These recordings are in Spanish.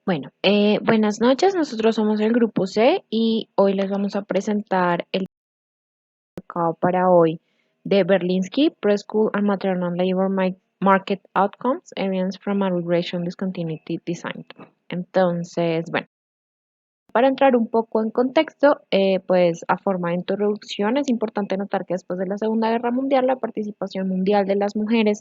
Buenas noches, nosotros somos el grupo C y hoy les vamos a presentar el mercado para hoy de Berlinski, Preschool and Maternal Labor Market Outcomes, Evidence from a Regression Discontinuity Design. Entonces, para entrar un poco en contexto, pues a forma de introducción es importante notar que después de la Segunda Guerra Mundial la participación mundial de las mujeres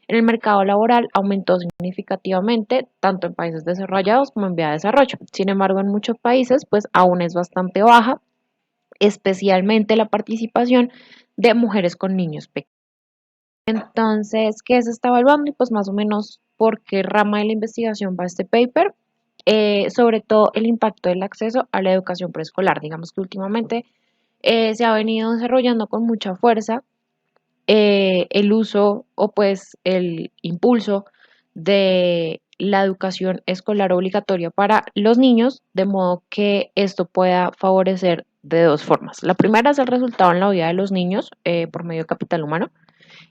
en el mercado laboral aumentó significativamente tanto en países desarrollados como en vía de desarrollo. Sin embargo, en muchos países pues aún es bastante baja, especialmente la participación de mujeres con niños pequeños. Entonces, ¿qué se está evaluando? Y pues más o menos por qué rama de la investigación va este paper. Sobre todo el impacto del acceso a la educación preescolar. Digamos que últimamente se ha venido desarrollando con mucha fuerza el uso o pues el impulso de la educación escolar obligatoria para los niños, de modo que esto pueda favorecer de dos formas. La primera es el resultado en la vida de los niños por medio de capital humano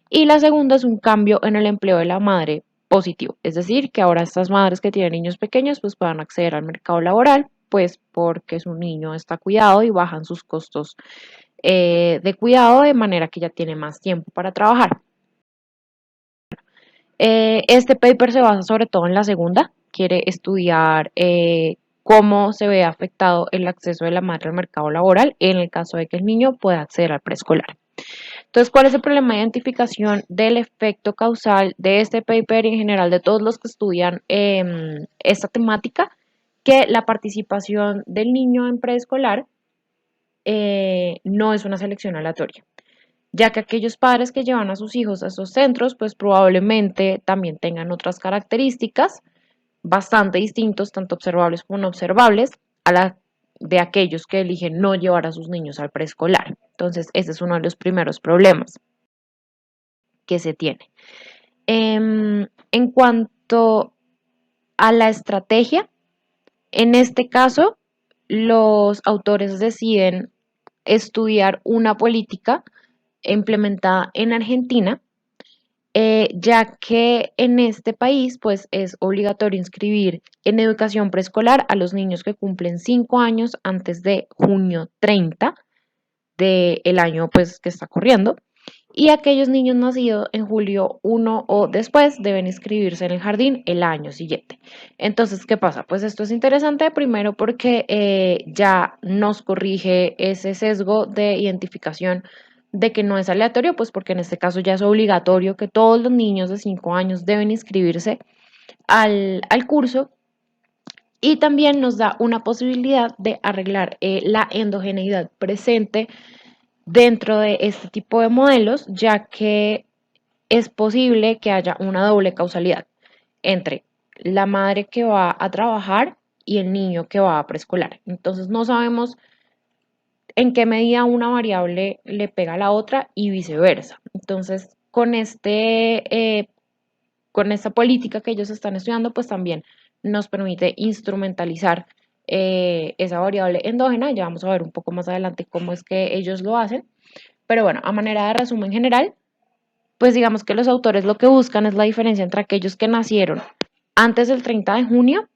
y la segunda es un cambio en el empleo de la madre positivo, es decir, que ahora estas madres que tienen niños pequeños pues puedan acceder al mercado laboral, pues porque su niño está cuidado y bajan sus costos de cuidado de manera que ya tiene más tiempo para trabajar. Este paper se basa sobre todo en la segunda, quiere estudiar cómo se ve afectado el acceso de la madre al mercado laboral en el caso de que el niño pueda acceder al preescolar. Entonces, ¿cuál es el problema de identificación del efecto causal de este paper y en general de todos los que estudian esta temática? Que la participación del niño en preescolar no es una selección aleatoria, ya que aquellos padres que llevan a sus hijos a esos centros, pues probablemente también tengan otras características bastante distintos, tanto observables como no observables, a la de aquellos que eligen no llevar a sus niños al preescolar. Entonces, ese es uno de los primeros problemas que se tiene. En cuanto a la estrategia, en este caso, los autores deciden estudiar una política implementada en Argentina, ya que en este país pues es obligatorio inscribir en educación preescolar a los niños que cumplen 5 años antes de junio 30 del año pues que está corriendo. Y aquellos niños nacidos en julio 1 o después deben inscribirse en el jardín el año siguiente. Entonces, ¿qué pasa? Pues esto es interesante primero porque ya nos corrige ese sesgo de identificación de que no es aleatorio, pues porque en este caso ya es obligatorio que todos los niños de 5 años deben inscribirse al curso y también nos da una posibilidad de arreglar la endogeneidad presente dentro de este tipo de modelos, ya que es posible que haya una doble causalidad entre la madre que va a trabajar y el niño que va a preescolar. Entonces no sabemos en qué medida una variable le pega a la otra y viceversa. Entonces, con esta política que ellos están estudiando, pues también nos permite instrumentalizar esa variable endógena. Ya vamos a ver un poco más adelante cómo es que ellos lo hacen. Pero bueno, a manera de resumen general, pues digamos que los autores lo que buscan es la diferencia entre aquellos que nacieron antes del 30 de junio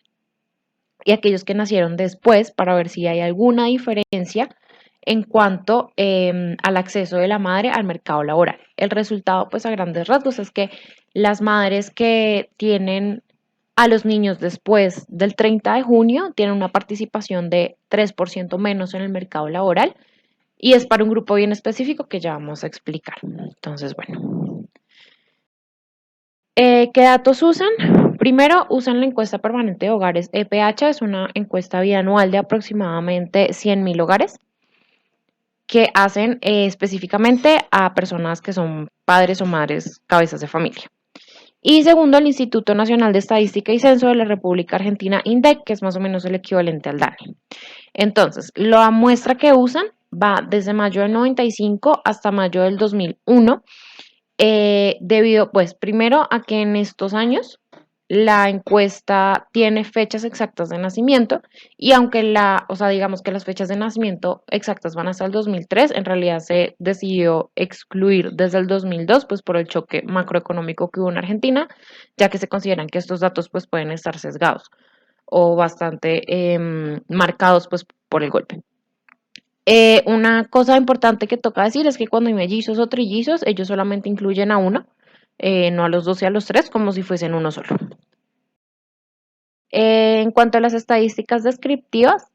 y aquellos que nacieron después para ver si hay alguna diferencia en cuanto al acceso de la madre al mercado laboral. El resultado, pues a grandes rasgos, es que las madres que tienen a los niños después del 30 de junio tienen una participación de 3% menos en el mercado laboral y es para un grupo bien específico que ya vamos a explicar. Entonces, bueno. ¿Qué datos usan? Primero, usan la encuesta permanente de hogares EPH, es una encuesta bianual de aproximadamente 100.000 hogares que hacen específicamente a personas que son padres o madres cabezas de familia. Y segundo, el Instituto Nacional de Estadística y Censo de la República Argentina, INDEC, que es más o menos el equivalente al DANE. Entonces, la muestra que usan va desde mayo del 95 hasta mayo del 2001 debido, pues, primero a que en estos años la encuesta tiene fechas exactas de nacimiento y aunque o sea, digamos que las fechas de nacimiento exactas van hasta el 2003, en realidad se decidió excluir desde el 2002, pues por el choque macroeconómico que hubo en Argentina, ya que se consideran que estos datos pues pueden estar sesgados. o bastante marcados pues por el golpe. Una cosa importante que toca decir es que cuando hay mellizos o trillizos, ellos solamente incluyen a uno, no a los dos y a los tres, como si fuesen uno solo. En cuanto a las estadísticas descriptivas,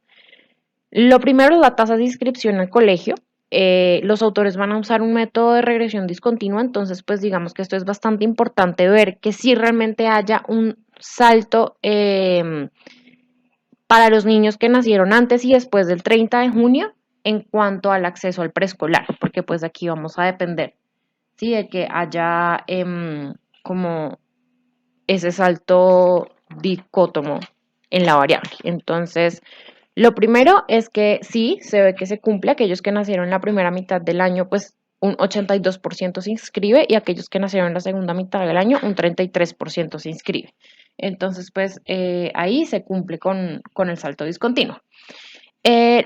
lo primero es la tasa de inscripción al colegio. Los autores van a usar un método de regresión discontinua, entonces pues digamos que esto es bastante importante ver que si realmente haya un salto para los niños que nacieron antes y después del 30 de junio en cuanto al acceso al preescolar, porque pues aquí vamos a depender, ¿sí? De que haya como ese salto dicótomo en la variable. Entonces, lo primero es que sí, se ve que se cumple. Aquellos que nacieron en la primera mitad del año, pues un 82% se inscribe y aquellos que nacieron en la segunda mitad del año, un 33% se inscribe. Entonces, pues ahí se cumple con el salto discontinuo.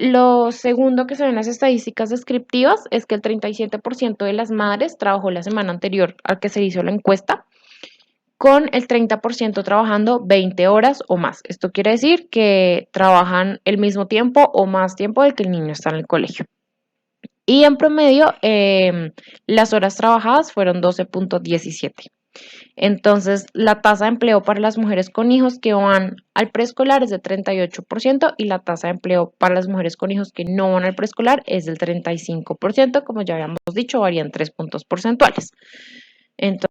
Lo segundo que se ven en las estadísticas descriptivas es que el 37% de las madres trabajó la semana anterior al que se hizo la encuesta, con el 30% trabajando 20 horas o más. Esto quiere decir que trabajan el mismo tiempo o más tiempo del que el niño está en el colegio. Y en promedio, las horas trabajadas fueron 12.17. Entonces, la tasa de empleo para las mujeres con hijos que van al preescolar es de 38% y la tasa de empleo para las mujeres con hijos que no van al preescolar es del 35%, como ya habíamos dicho, varían 3 puntos porcentuales. Entonces,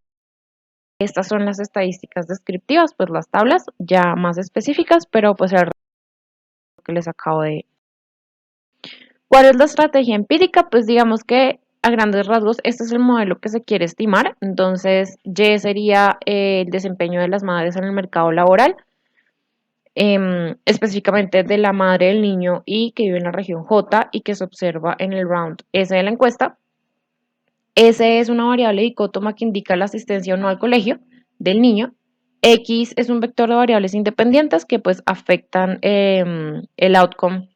estas son las estadísticas descriptivas, pues las tablas ya más específicas, pero pues el que les acabo de... ¿Cuál es la estrategia empírica? Pues digamos que a grandes rasgos este es el modelo que se quiere estimar. Entonces, Y sería el desempeño de las madres en el mercado laboral, específicamente de la madre del niño y que vive en la región J y que se observa en el round S de la encuesta. S es una variable dicótoma que indica la asistencia o no al colegio del niño. X es un vector de variables independientes que pues afectan el outcome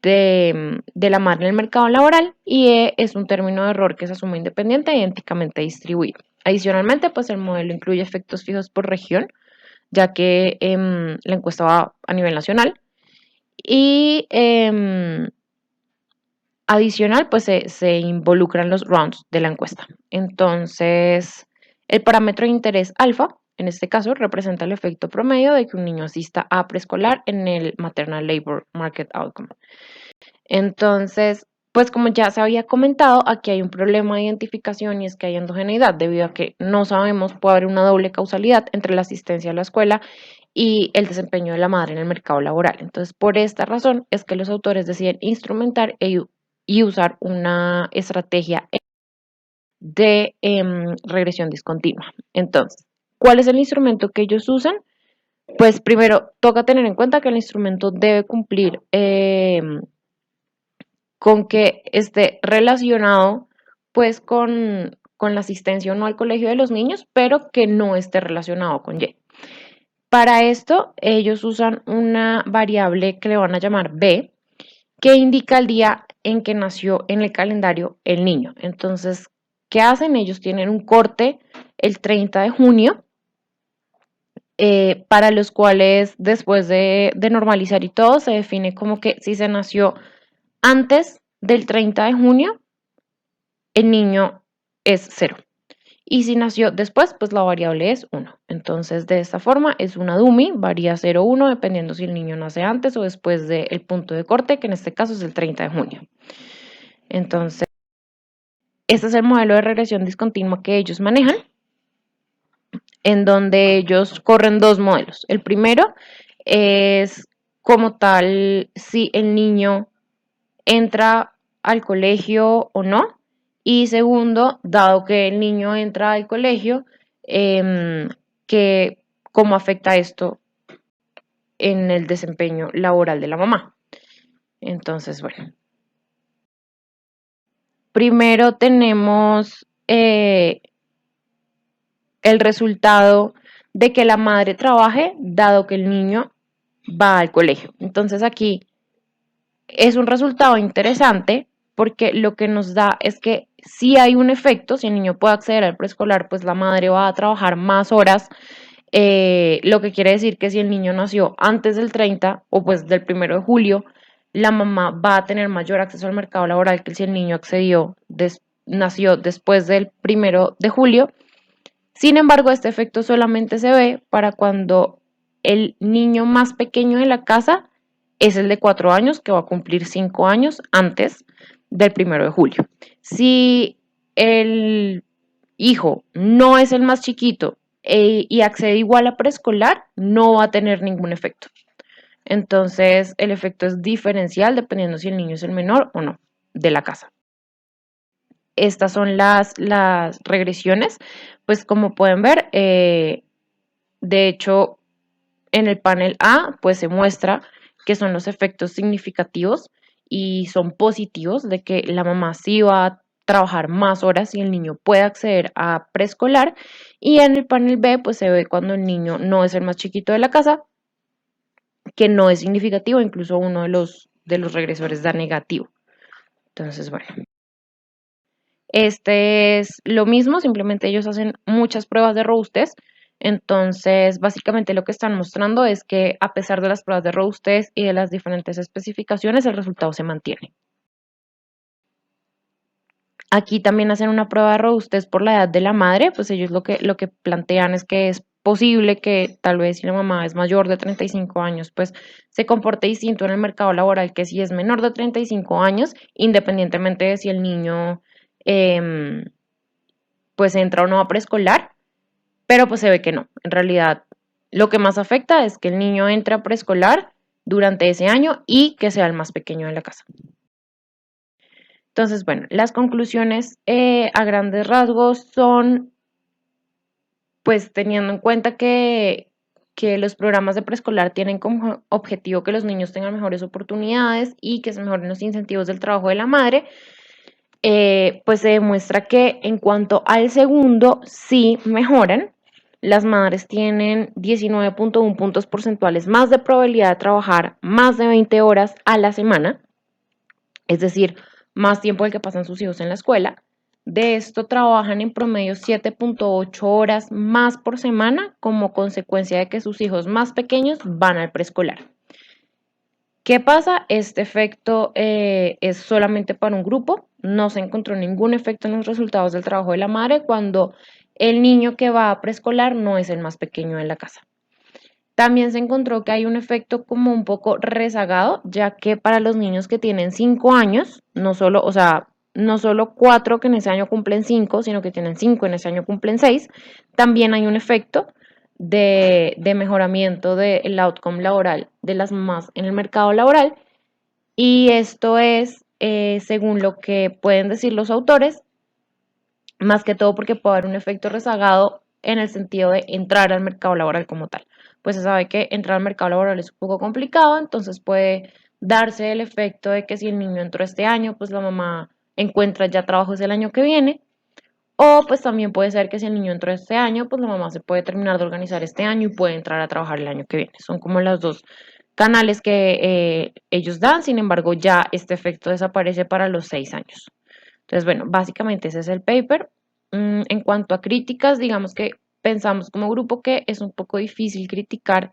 de la madre en el mercado laboral, y E es un término de error que se asume independiente e idénticamente distribuido. Adicionalmente, pues el modelo incluye efectos fijos por región, ya que la encuesta va a nivel nacional, y adicional, pues se involucran los rounds de la encuesta. Entonces, el parámetro de interés alfa, en este caso, representa el efecto promedio de que un niño asista a preescolar en el Maternal Labor Market Outcome. Entonces, pues como ya se había comentado, aquí hay un problema de identificación y es que hay endogeneidad, debido a que no sabemos, puede haber una doble causalidad entre la asistencia a la escuela y el desempeño de la madre en el mercado laboral. Entonces, por esta razón es que los autores deciden instrumentar y usar una estrategia de regresión discontinua. Entonces, ¿cuál es el instrumento que ellos usan? Pues primero, toca tener en cuenta que el instrumento debe cumplir con que esté relacionado pues con la asistencia o no al colegio de los niños, pero que no esté relacionado con Y. Para esto, ellos usan una variable que le van a llamar B, que indica el día en que nació en el calendario el niño. Entonces, ¿qué hacen? Ellos tienen un corte el 30 de junio, para los cuales después de normalizar y todo, se define como que si se nació antes del 30 de junio, el niño es 0. Y si nació después, pues la variable es 1. Entonces, de esta forma es una dummy, varía 0 o 1, dependiendo si el niño nace antes o después del punto de corte, que en este caso es el 30 de junio. Entonces, este es el modelo de regresión discontinua que ellos manejan, en donde ellos corren dos modelos. El primero es como tal si el niño entra al colegio o no. Y segundo, dado que el niño entra al colegio, que cómo afecta esto en el desempeño laboral de la mamá. Entonces, bueno, primero tenemos el resultado de que la madre trabaje, dado que el niño va al colegio. Entonces aquí es un resultado interesante porque lo que nos da es que si hay un efecto, si el niño puede acceder al preescolar, pues la madre va a trabajar más horas Lo que quiere decir que si el niño nació antes del 30 o pues del 1 de julio, la mamá va a tener mayor acceso al mercado laboral que si el niño nació después del 1 de julio. Sin embargo, este efecto solamente se ve para cuando el niño más pequeño de la casa es el de 4 años, que va a cumplir 5 años antes del 1 de julio. Si el hijo no es el más chiquito y accede igual a preescolar, no va a tener ningún efecto. Entonces, el efecto es diferencial dependiendo si el niño es el menor o no de la casa. Estas son las regresiones. Pues como pueden ver, de hecho, en el panel A, pues se muestra que son los efectos significativos y son positivos de que la mamá sí va a trabajar más horas y el niño puede acceder a preescolar. Y en el panel B, pues se ve cuando el niño no es el más chiquito de la casa, que no es significativo, incluso uno de los regresores da negativo. Entonces, bueno. Este es lo mismo, simplemente ellos hacen muchas pruebas de robustez. Entonces, básicamente lo que están mostrando es que a pesar de las pruebas de robustez y de las diferentes especificaciones, el resultado se mantiene. Aquí también hacen una prueba de robustez por la edad de la madre, pues ellos lo que plantean es que es posible que tal vez si la mamá es mayor de 35 años, pues se comporte distinto en el mercado laboral que si es menor de 35 años, independientemente de si el niño eh, pues entra o no a preescolar, pero pues se ve que no. En realidad, lo que más afecta es que el niño entre a preescolar durante ese año y que sea el más pequeño de la casa. Entonces, bueno, las conclusiones a grandes rasgos son, pues teniendo en cuenta que los programas de preescolar tienen como objetivo que los niños tengan mejores oportunidades y que se mejoren los incentivos del trabajo de la madre. Pues se demuestra que en cuanto al segundo, sí mejoran. Las madres tienen 19.1 puntos porcentuales más de probabilidad de trabajar más de 20 horas a la semana, es decir, más tiempo del que pasan sus hijos en la escuela. De esto trabajan en promedio 7.8 horas más por semana como consecuencia de que sus hijos más pequeños van al preescolar. ¿Qué pasa? Este efecto es solamente para un grupo, no se encontró ningún efecto en los resultados del trabajo de la madre cuando el niño que va a preescolar no es el más pequeño de la casa. También se encontró que hay un efecto como un poco rezagado, ya que para los niños que tienen 5 años, no solo, o sea, no solo 4 que en ese año cumplen 5, sino que tienen 5 en ese año cumplen 6, también hay un efecto de mejoramiento del outcome laboral de las mamás en el mercado laboral. Y esto es, según lo que pueden decir los autores, más que todo porque puede haber un efecto rezagado en el sentido de entrar al mercado laboral como tal. Pues se sabe que entrar al mercado laboral es un poco complicado, entonces puede darse el efecto de que si el niño entró este año, pues la mamá encuentra ya trabajos el año que viene, o pues también puede ser que si el niño entró este año, pues la mamá se puede terminar de organizar este año y puede entrar a trabajar el año que viene. Son como los dos canales que ellos dan, sin embargo ya este efecto desaparece para los 6 años. Entonces, bueno, básicamente ese es el paper. En cuanto a críticas, digamos que pensamos como grupo que es un poco difícil criticar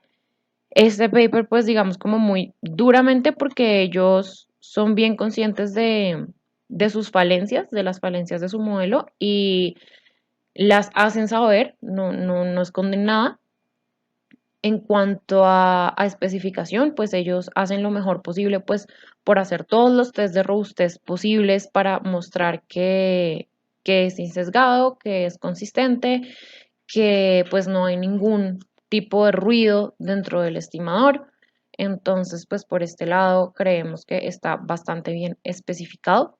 este paper, pues digamos como muy duramente porque ellos son bien conscientes de sus falencias, de las falencias de su modelo y las hacen saber, no esconden nada. En cuanto a especificación, pues ellos hacen lo mejor posible, pues por hacer todos los test de robustez posibles para mostrar que es insesgado, que es consistente, que pues no hay ningún tipo de ruido dentro del estimador. Entonces, pues por este lado creemos que está bastante bien especificado.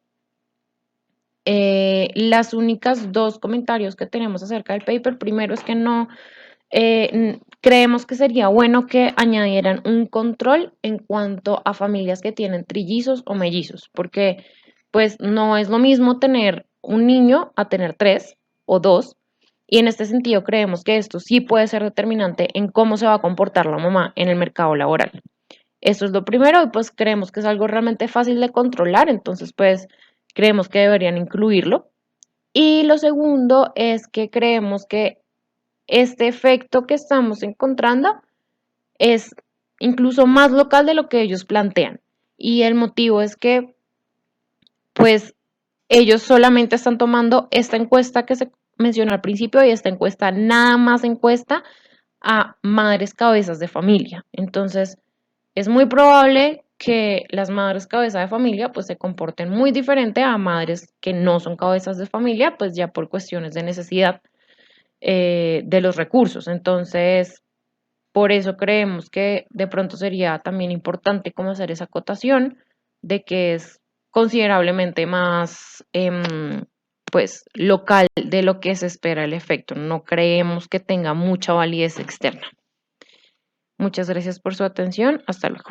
Las únicas dos comentarios que tenemos acerca del paper, primero es que no creemos que sería bueno que añadieran un control en cuanto a familias que tienen trillizos o mellizos, porque pues no es lo mismo tener un niño a tener tres o dos, y en este sentido creemos que esto sí puede ser determinante en cómo se va a comportar la mamá en el mercado laboral. Esto es lo primero y pues creemos que es algo realmente fácil de controlar, entonces pues creemos que deberían incluirlo. Y lo segundo es que creemos que este efecto que estamos encontrando es incluso más local de lo que ellos plantean. Y el motivo es que, pues, ellos solamente están tomando esta encuesta que se mencionó al principio y esta encuesta nada más encuesta a madres cabezas de familia. Entonces, es muy probable que las madres cabezas de familia pues se comporten muy diferente a madres que no son cabezas de familia, pues ya por cuestiones de necesidad de los recursos. Entonces, por eso creemos que de pronto sería también importante como hacer esa acotación de que es considerablemente más pues local de lo que se espera el efecto. No creemos que tenga mucha validez externa. Muchas gracias por su atención. Hasta luego.